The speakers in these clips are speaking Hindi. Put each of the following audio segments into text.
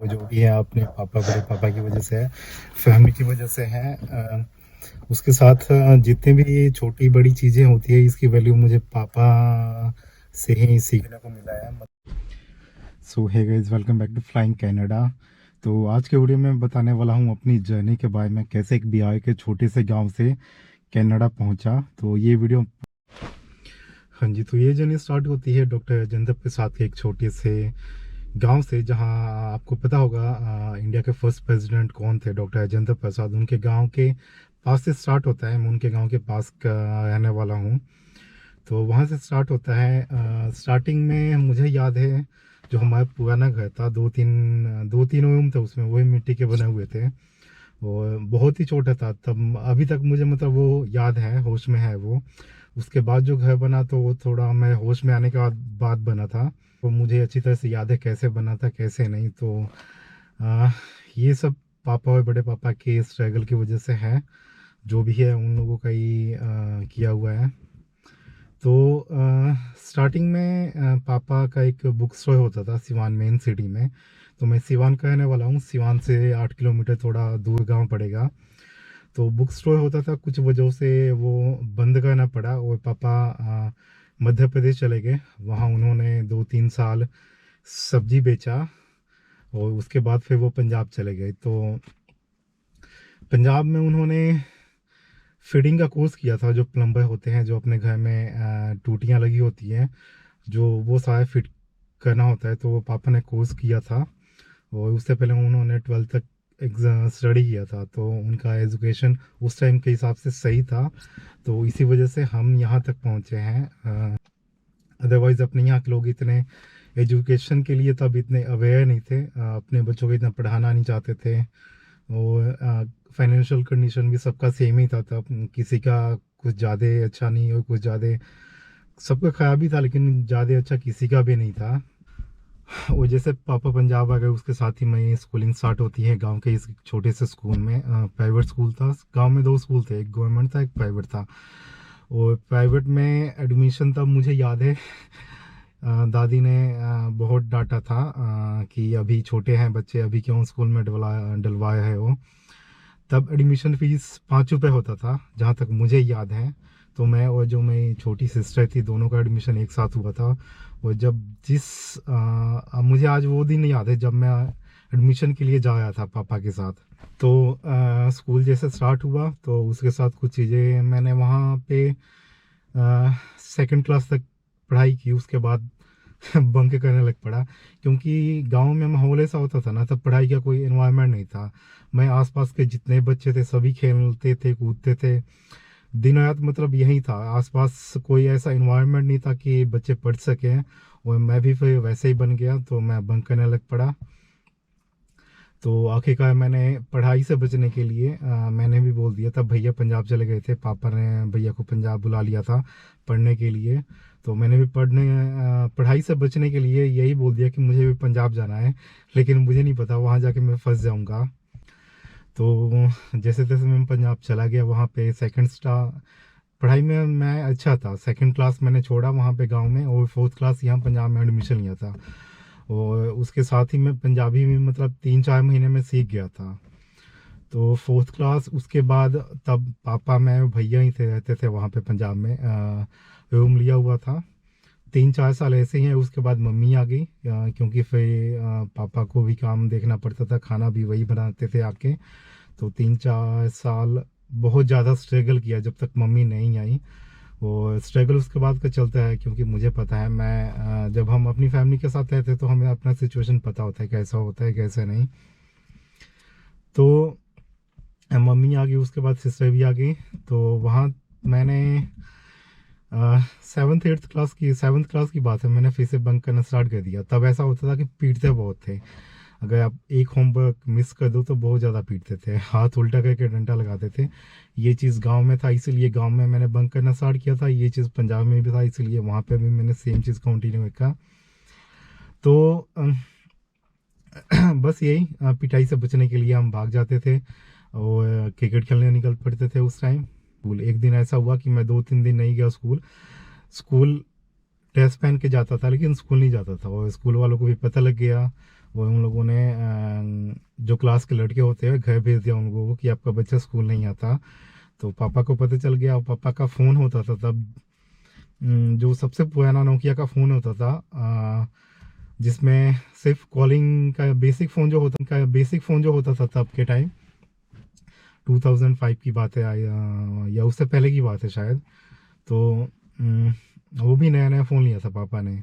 वो जो भी है अपने पापा बड़े पापा की वजह से है, फैमिली की वजह से है। उसके साथ जितने भी छोटी बड़ी चीज़ें होती है इसकी वैल्यू मुझे पापा से ही सीखने को मिला है। So hey guys, welcome back to Flying Canada. तो आज के वीडियो में बताने वाला हूँ अपनी जर्नी के बारे में, कैसे एक बिहार के छोटे से गांव से कनाडा पहुंचा। तो ये वीडियो, हाँ जी, तो ये जर्नी स्टार्ट होती है डॉक्टर राजेंद्र प्रसाद के एक छोटे से गांव से, जहां आपको पता होगा इंडिया के फर्स्ट प्रेसिडेंट कौन थे, डॉक्टर राजेंद्र प्रसाद। उनके गांव के पास से स्टार्ट होता है। मैं उनके गांव के पास का रहने वाला हूं, तो वहां से स्टार्ट होता है। स्टार्टिंग में मुझे याद है जो हमारा पुराना घर था, दो तीन रूम थे उसमें, वही मिट्टी के बने हुए थे और बहुत ही छोटा था तब। अभी तक मुझे मतलब वो याद है, होश में है वो। उसके बाद जो घर बना तो वो थोड़ा मैं होश में आने के बाद बना था, तो मुझे अच्छी तरह से याद है कैसे बना था कैसे नहीं। तो आ, ये सब पापा और बड़े पापा के स्ट्रगल की वजह से है, जो भी है उन लोगों का ही किया हुआ है। तो स्टार्टिंग में पापा का एक बुक स्टोर होता था सिवान मेन सिटी में। तो मैं सिवान का रहने वाला हूँ, सिवान से 8 किलोमीटर थोड़ा दूर गांव पड़ेगा। तो बुक स्टोर होता था, कुछ वजहों से वो बंद करना पड़ा और पापा मध्य प्रदेश चले गए। वहाँ उन्होंने 2-3 साल सब्जी बेचा और उसके बाद फिर वो पंजाब चले गए। तो पंजाब में उन्होंने फिटिंग का कोर्स किया था, जो प्लम्बर होते हैं, जो अपने घर में टूटियाँ लगी होती हैं, जो वो सारा फिट करना होता है। तो वो पापा ने कोर्स किया था और उससे पहले उन्होंने 12th तक एग्जाम स्टडी किया था, तो उनका एजुकेशन उस टाइम के हिसाब से सही था। तो इसी वजह से हम यहाँ तक पहुँचे हैं। अदरवाइज़ अपने यहाँ के लोग इतने एजुकेशन के लिए तब इतने अवेयर नहीं थे, अपने बच्चों को इतना पढ़ाना नहीं चाहते थे। और फाइनेंशियल कंडीशन भी सबका सेम ही था तब, किसी का कुछ ज़्यादा अच्छा नहीं और कुछ ज़्यादा, सबका खराब ही था लेकिन ज़्यादा अच्छा किसी का भी नहीं था। और जैसे पापा पंजाब आ गए उसके साथ ही मेरी स्कूलिंग स्टार्ट होती है गांव के इस छोटे से स्कूल में। प्राइवेट स्कूल था गांव में, दो स्कूल थे, एक गवर्नमेंट था एक प्राइवेट था। और प्राइवेट में एडमिशन तब मुझे याद है दादी ने बहुत डांटा था कि अभी छोटे हैं बच्चे, अभी क्यों स्कूल में डलवाया है वो। तब एडमिशन फीस 5 रुपये होता था जहाँ तक मुझे याद है। तो मैं और जो मेरी छोटी सिस्टर थी, दोनों का एडमिशन एक साथ हुआ था। और जब मुझे आज वो दिन याद है जब मैं एडमिशन के लिए जाया था पापा के साथ। तो स्कूल जैसे स्टार्ट हुआ तो उसके साथ कुछ चीज़ें मैंने वहाँ पे सेकंड क्लास तक पढ़ाई की। उसके बाद बंक करने लग पड़ा, क्योंकि गांव में माहौल ऐसा होता था ना, तब पढ़ाई का कोई एनवायरनमेंट नहीं था। मैं आसपास के जितने बच्चे थे सभी खेलते थे कूदते थे दिन रात, मतलब यही था आसपास, कोई ऐसा एनवायरनमेंट नहीं था कि बच्चे पढ़ सकें। और मैं भी फिर वैसे ही बन गया, तो मैं बंक करने लग पड़ा। तो आखिरकार मैंने पढ़ाई से बचने के लिए मैंने भी बोल दिया, तब भैया पंजाब चले गए थे, पापा ने भैया को पंजाब बुला लिया था पढ़ने के लिए। तो मैंने भी पढ़ाई से बचने के लिए यही बोल दिया कि मुझे भी पंजाब जाना है, लेकिन मुझे नहीं पता वहाँ जाके मैं फंस जाऊँगा। तो जैसे तैसे मैं पंजाब चला गया। वहाँ पे सेकंड स्टार पढ़ाई में मैं अच्छा था, सेकंड क्लास मैंने छोड़ा वहाँ पे गांव में, और फोर्थ क्लास यहाँ पंजाब में एडमिशन लिया था। और उसके साथ ही मैं पंजाबी में मतलब 3-4 महीने में सीख गया था। तो फोर्थ क्लास उसके बाद तब पापा मैं भैया ही थे, रहते थे वहाँ पे पंजाब में, रूम लिया हुआ था। 3-4 साल ऐसे ही है। उसके बाद मम्मी आ गई, क्योंकि फिर पापा को भी काम देखना पड़ता था, खाना भी वही बनाते थे आके। तो 3-4 साल बहुत ज़्यादा स्ट्रगल किया जब तक मम्मी नहीं आई। और स्ट्रगल उसके बाद का चलता है, क्योंकि मुझे पता है, मैं जब हम अपनी फैमिली के साथ रहते हैं तो हमें अपना सिचुएशन पता होता है कैसा होता है कैसे नहीं। तो मम्मी आ गई, उसके बाद सिस्टर भी आ गई। तो वहाँ मैंने सेवन्थ क्लास की बात है, मैंने फिर से बंक करना स्टार्ट कर दिया। तब ऐसा होता था कि पीटते बहुत थे, अगर आप एक होमवर्क मिस कर दो तो बहुत ज़्यादा पीटते थे, हाथ उल्टा करके डंडा लगाते थे। ये चीज़ गांव में था इसीलिए गांव में मैंने बंक करना स्टार्ट किया था, ये चीज़ पंजाब में भी था इसीलिए वहाँ पे भी मैंने सेम चीज़ कंटिन्यू रखा। तो बस यही पिटाई से बचने के लिए हम भाग जाते थे और क्रिकेट खेलने निकल पड़ते थे उस टाइम। स्कूल एक दिन ऐसा हुआ कि मैं 2-3 दिन नहीं गया स्कूल। स्कूल ड्रेस पहन के जाता था लेकिन स्कूल नहीं जाता था, और स्कूल वालों को भी पता लग गया। वो उन लोगों ने जो क्लास के लड़के होते हैं घर भेज दिया उन लोगों को कि आपका बच्चा स्कूल नहीं आता। तो पापा को पता चल गया। पापा का फ़ोन होता था तब, जो सबसे पुराना नोकिया का फ़ोन होता था, जिसमें सिर्फ कॉलिंग का बेसिक फ़ोन जो होता था तब के टाइम, 2005 की बात है या उससे पहले की बात है शायद। तो वो भी नया नया फ़ोन लिया था पापा ने।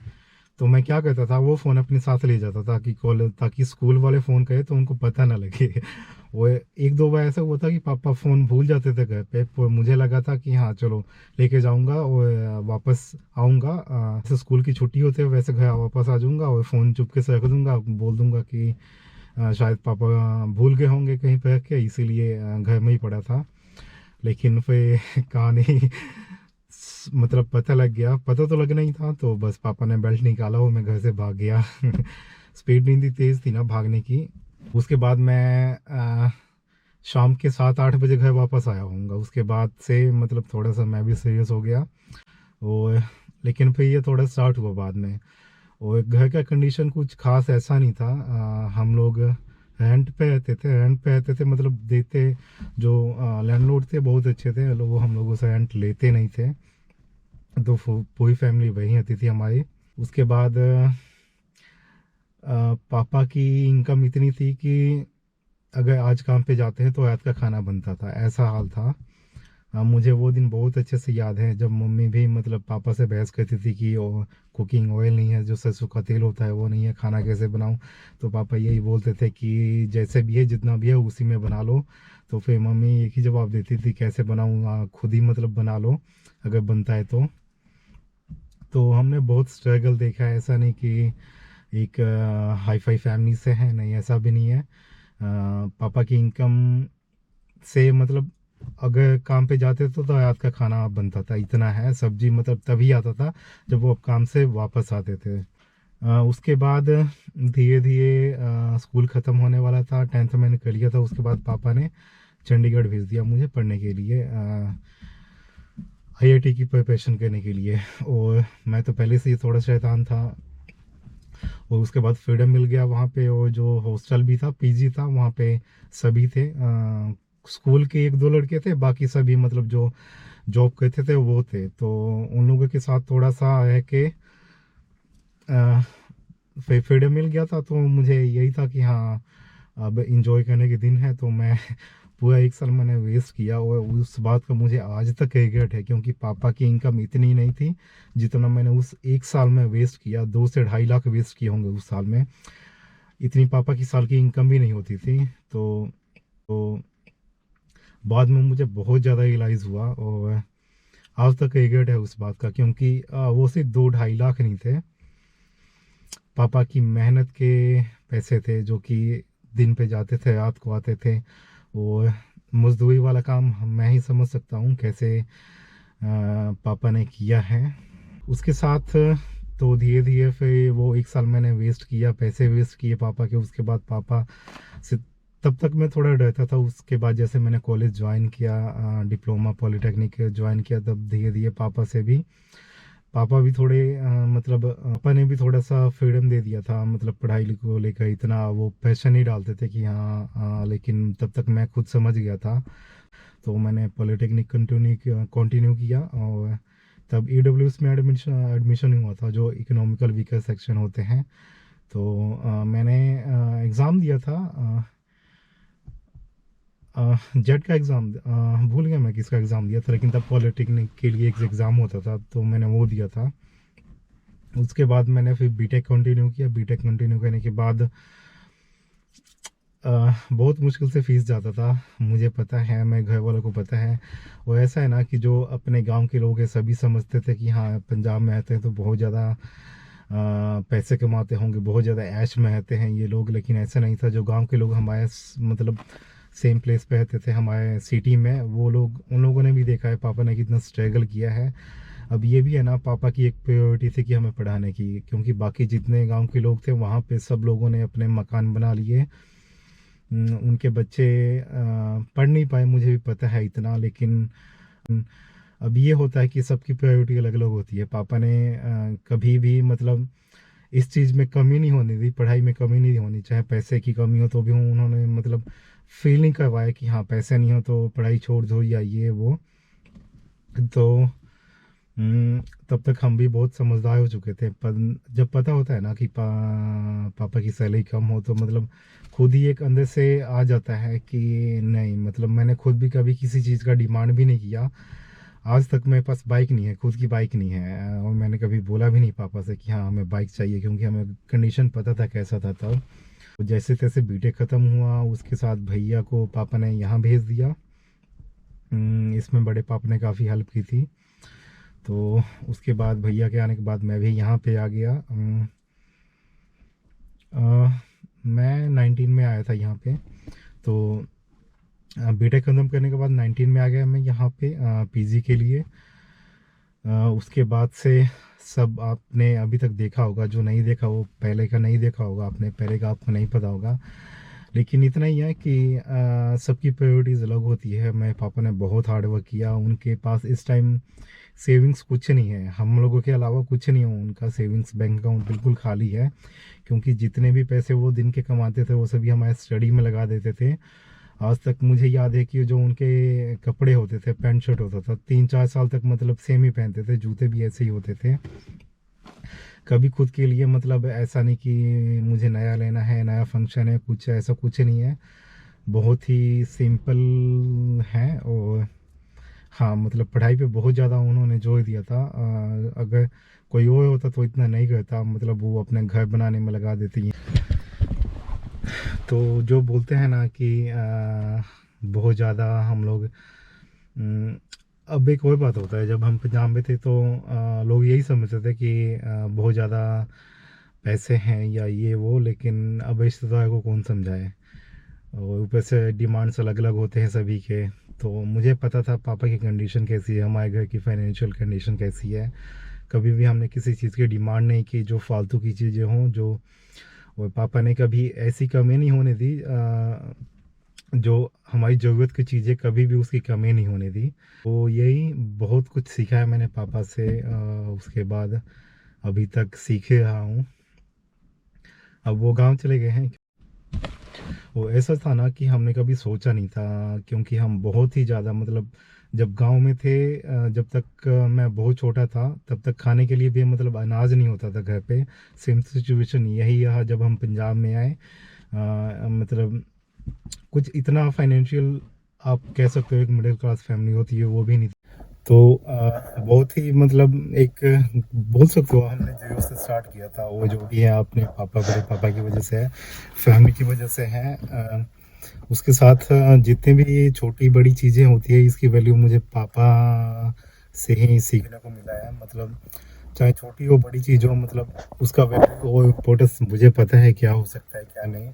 तो मैं क्या करता था, वो फ़ोन अपने साथ ले जाता था कि कॉलेज, ताकि स्कूल वाले फ़ोन करे तो उनको पता ना लगे। वो एक दो बार ऐसा हुआ था कि पापा फ़ोन भूल जाते थे घर पे, पर मुझे लगा था कि हाँ चलो लेके जाऊंगा और वापस आऊँगा, जैसे स्कूल की छुट्टी होती है वैसे घर वापस आ जाऊंगा और फ़ोन चुपके से रख दूंगा, बोल दूंगा कि शायद पापा भूल गए होंगे कहीं पे रख के, इसीलिए घर में ही पड़ा था। लेकिन फिर कहानी मतलब पता लग गया, पता तो लगना ही था, तो बस पापा ने बेल्ट निकाला और मैं घर से भाग गया। स्पीड नहीं थी, तेज़ थी ना भागने की। उसके बाद मैं शाम के 7-8 बजे घर वापस आया हूँगा। उसके बाद से मतलब थोड़ा सा मैं भी सीरियस हो गया। और लेकिन फिर ये थोड़ा स्टार्ट हुआ बाद में। और घर का कंडीशन कुछ खास ऐसा नहीं था। हम लोग रेंट पे रहते थे, मतलब देते, जो लैंडलॉर्ड थे बहुत अच्छे थे, वो हम लोगों से रेंट लेते नहीं थे। तो पूरी फैमिली वहीं आती थी हमारी। उसके बाद पापा की इनकम इतनी थी कि अगर आज काम पे जाते हैं तो रात का खाना बनता था, ऐसा हाल था। मुझे वो दिन बहुत अच्छे से याद है जब मम्मी भी मतलब पापा से बहस करती थी कि कुकिंग ऑयल नहीं है, जो सरसों का तेल होता है वो नहीं है, खाना कैसे बनाऊं। तो पापा यही बोलते थे कि जैसे भी है, जितना भी है उसी में बना लो। तो फिर मम्मी एक ही जवाब देती थी, कैसे बनाऊं, खुद ही मतलब बना लो अगर बनता है तो। तो हमने बहुत स्ट्रगल देखा है, ऐसा नहीं कि एक हाई फाई फैमिली से है, नहीं ऐसा भी नहीं है। पापा की इनकम से मतलब अगर काम पे जाते तो रात का खाना बनता था, इतना है। सब्जी मतलब तभी आता था जब वो काम से वापस आते थे। उसके बाद धीरे धीरे स्कूल ख़त्म होने वाला था, 10th मैंने कर लिया था। उसके बाद पापा ने चंडीगढ़ भेज दिया मुझे पढ़ने के लिए, आईआईटी की प्रिपरेशन करने के लिए। और मैं तो पहले से ही थोड़ा शैतान था। और उसके बाद फ्रीडम मिल गया वहाँ पे, और जो हॉस्टल भी था, पीजी था, वहाँ पे सभी थे। स्कूल के एक दो लड़के थे, बाकी सभी मतलब जो जॉब करते थे वो थे। तो उन लोगों के साथ थोड़ा सा है कि फिर फ्रीडम मिल गया था, तो मुझे यही था कि हाँ अब इंजॉय करने के दिन है। तो मैं पूरा 1 साल मैंने वेस्ट किया, और उस बात का मुझे आज तक रिग्रेट है, क्योंकि पापा की इनकम इतनी नहीं थी जितना मैंने उस 1 साल में वेस्ट किया। 2 से 2.5 लाख वेस्ट किए होंगे उस साल में। इतनी पापा की साल की इनकम भी नहीं होती थी। तो बाद में मुझे बहुत ज़्यादा रियलाइज़ हुआ, और आज तक रिग्रेट है उस बात का, क्योंकि वो सिर्फ 2-2.5 लाख नहीं थे, पापा की मेहनत के पैसे थे, जो कि दिन पे जाते थे, रात को आते थे। और मजदूरी वाला काम मैं ही समझ सकता हूँ कैसे पापा ने किया है। उसके साथ तो धीरे धीरे फिर वो 1 साल मैंने वेस्ट किया, पैसे वेस्ट किए पापा के। उसके बाद पापा से तब तक मैं थोड़ा डरता था। उसके बाद जैसे मैंने कॉलेज ज्वाइन किया, डिप्लोमा पॉलिटेक्निक ज्वाइन किया, तब धीरे धीरे पापा भी थोड़े मतलब पापा ने भी थोड़ा सा फ्रीडम दे दिया था, मतलब पढ़ाई को लेकर इतना वो प्रेशर नहीं डालते थे कि हाँ लेकिन तब तक मैं खुद समझ गया था। तो मैंने पॉलिटेक्निक कंटिन्यू किया, और तब ईडब्ल्यूएस में एडमिशन हुआ था, जो इकोनॉमिकल वीकर सेक्शन होते हैं। तो मैंने एग्ज़ाम दिया था, जेट का एग्ज़ाम, भूल गया मैं किसका एग्ज़ाम दिया था, लेकिन तब पॉलिटेक्निक के लिए एक एग्ज़ाम होता था, तो मैंने वो दिया था। उसके बाद मैंने फिर बीटेक कंटिन्यू किया। बीटेक कंटिन्यू करने के बाद बहुत मुश्किल से फीस जाता था, मुझे पता है, मैं घर वालों को पता है। वो ऐसा है ना कि जो अपने गांव के लोग हैं सभी समझते थे कि हाँ पंजाब में रहते हैं तो बहुत ज़्यादा पैसे कमाते होंगे, बहुत ज़्यादा ऐश में रहते हैं ये लोग। लेकिन ऐसा नहीं था। जो गांव के लोग हमारे मतलब सेम प्लेस पे रहते थे हमारे सिटी में, वो लोग, उन लोगों ने भी देखा है पापा ने कितना स्ट्रगल किया है। अब ये भी है ना, पापा की एक प्रायोरिटी थी कि हमें पढ़ाने की, क्योंकि बाकी जितने गांव के लोग थे वहाँ पे सब लोगों ने अपने मकान बना लिए। उनके बच्चे पढ़ नहीं पाए, मुझे भी पता है इतना। लेकिन अब ये होता है कि सबकी प्रायोरिटी अलग अलग होती है। पापा ने कभी भी मतलब इस चीज़ में कमी नहीं होनी थी, पढ़ाई में कमी नहीं होनी, चाहे पैसे की कमी हो तो भी उन्होंने मतलब फील नहीं करवाया कि हाँ पैसे नहीं हो तो पढ़ाई छोड़ दो या ये वो। तो तब तक हम भी बहुत समझदार हो चुके थे, पर जब पता होता है ना कि पापा की सैलरी कम हो तो मतलब खुद ही एक अंदर से आ जाता है कि नहीं, मतलब मैंने खुद भी कभी किसी चीज़ का डिमांड भी नहीं किया। आज तक मेरे पास बाइक नहीं है, खुद की बाइक नहीं है, और मैंने कभी बोला भी नहीं पापा से कि हाँ हमें बाइक चाहिए, क्योंकि हमें कंडीशन पता था कैसा था तब। तो जैसे तैसे बीटेक ख़त्म हुआ, उसके साथ भैया को पापा ने यहाँ भेज दिया। इसमें बड़े पापा ने काफ़ी हेल्प की थी। तो उसके बाद भैया के आने के बाद मैं भी यहाँ पे आ गया। मैं 19 में आया था यहाँ पे। तो बीटेक ख़त्म करने के बाद 19 में आ गया मैं यहाँ पे पीजी के लिए। उसके बाद से सब आपने अभी तक देखा होगा, जो नहीं देखा वो पहले का नहीं देखा होगा आपने, पहले का आपको नहीं पता होगा। लेकिन इतना ही है कि सबकी प्रायोरिटीज़ अलग होती है। मेरे पापा ने बहुत हार्ड वर्क किया, उनके पास इस टाइम सेविंग्स कुछ नहीं है, हम लोगों के अलावा कुछ नहीं है उनका सेविंग्स बैंक अकाउंट बिल्कुल खाली है, क्योंकि जितने भी पैसे वो दिन के कमाते थे वो सभी हमारे स्टडी में लगा देते थे। आज तक मुझे याद है कि जो उनके कपड़े होते थे, पैंट शर्ट होता था, 3-4 साल तक मतलब सेम ही पहनते थे, जूते भी ऐसे ही होते थे। कभी खुद के लिए मतलब ऐसा नहीं कि मुझे नया लेना है, नया फंक्शन है, कुछ ऐसा कुछ नहीं है, बहुत ही सिंपल है। और हाँ मतलब पढ़ाई पे बहुत ज़्यादा उन्होंने जोर दिया था। अगर कोई और होता तो इतना नहीं करता, मतलब वो अपने घर बनाने में लगा देती हैं। तो जो बोलते हैं ना कि बहुत ज़्यादा हम लोग अब एक और बात होता है, जब हम पंजाब में थे तो लोग यही समझते थे कि बहुत ज़्यादा पैसे हैं या ये वो, लेकिन अब रिश्तेदार को कौन समझाए, और ऊपर से डिमांड्स अलग अलग होते हैं सभी के। तो मुझे पता था पापा की कंडीशन कैसी है, हमारे घर की फाइनेंशियल कंडीशन कैसी है। कभी भी हमने किसी चीज़ की डिमांड नहीं की जो फालतू की चीज़ें हों, जो और पापा ने कभी ऐसी कमी नहीं होने दी जो हमारी ज़रूरत की चीज़ें, कभी भी उसकी कमी नहीं होने दी। तो यही बहुत कुछ सीखा है मैंने पापा से। उसके बाद अभी तक सीखे रहा हूँ। अब वो गांव चले गए हैं। वो ऐसा था ना कि हमने कभी सोचा नहीं था, क्योंकि हम बहुत ही ज़्यादा मतलब जब गांव में थे, जब तक मैं बहुत छोटा था तब तक खाने के लिए भी मतलब अनाज नहीं होता था घर पे। सेम सिचुएशन यही रहा जब हम पंजाब में आए। मतलब कुछ इतना फाइनेंशियल, आप कह सकते हो एक मिडिल क्लास फैमिली होती है, वो भी नहीं। तो बहुत ही मतलब एक बोल सकते हो हमने जीरो से स्टार्ट किया था। वो जो भी है अपने पापा, बड़े पापा की वजह से है, फैमिली की वजह से है। उसके साथ जितनी भी छोटी बड़ी चीज़ें होती है, इसकी वैल्यू मुझे पापा से ही सीखने को मिला है। मतलब चाहे छोटी हो बड़ी चीज़ हो, मतलब उसका वैल्यू और इम्पोर्टेंस मुझे पता है क्या हो सकता है क्या नहीं।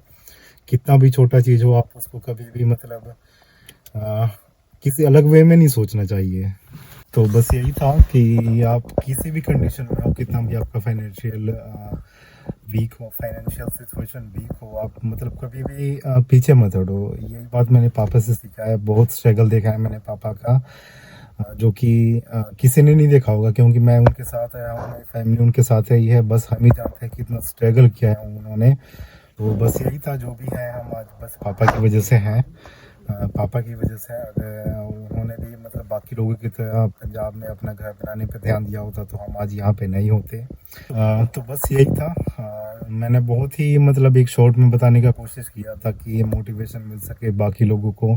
कितना भी छोटा चीज़ हो, आप उसको कभी भी मतलब अ, किसी अलग वे में नहीं सोचना चाहिए। तो बस यही था कि आप किसी भी कंडीशन में हो, कितना भी आपका फाइनेंशियल वीक हो, फाइनेंशियल सिचुएशन वीक हो, आप मतलब कभी भी पीछे मत हटो। यही बात मैंने पापा से सीखा है, बहुत स्ट्रगल देखा है मैंने पापा का, जो कि किसी ने नहीं देखा होगा, क्योंकि मैं उनके साथ आया हूँ, मेरी फैमिली उनके साथ ही है, बस हम ही जानते हैं कितना स्ट्रगल किया है उन्होंने। तो बस यही था, जो भी है हम आज बस पापा की वजह से हैं। पापा की वजह से अगर उन्होंने भी मतलब बाकी लोगों की तरह पंजाब में अपना घर बनाने पे ध्यान दिया होता तो हम आज यहाँ पे नहीं होते। तो बस यही था। मैंने बहुत ही मतलब एक शॉर्ट में बताने का कोशिश किया ताकि ये मोटिवेशन मिल सके बाकी लोगों को।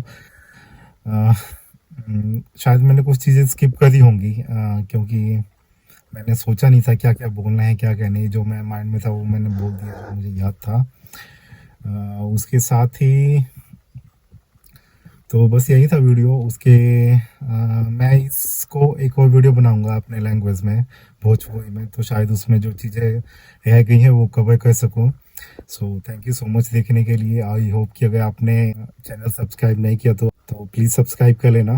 शायद मैंने कुछ चीज़ें स्किप करी होंगी, क्योंकि मैंने सोचा नहीं था क्या क्या बोलना है क्या क्या नहीं, जो मैं माइंड में था वो मैंने बोल दिया जो मुझे याद था। उसके साथ ही तो बस यही था वीडियो। मैं इसको एक और वीडियो बनाऊंगा अपने लैंग्वेज में, भोजपुरी में, तो शायद उसमें जो चीज़ें रह गई हैं वो कवर कर सकूं। So thank you so much देखने के लिए। आई होप कि अगर आपने चैनल सब्सक्राइब नहीं किया तो प्लीज़ सब्सक्राइब कर लेना।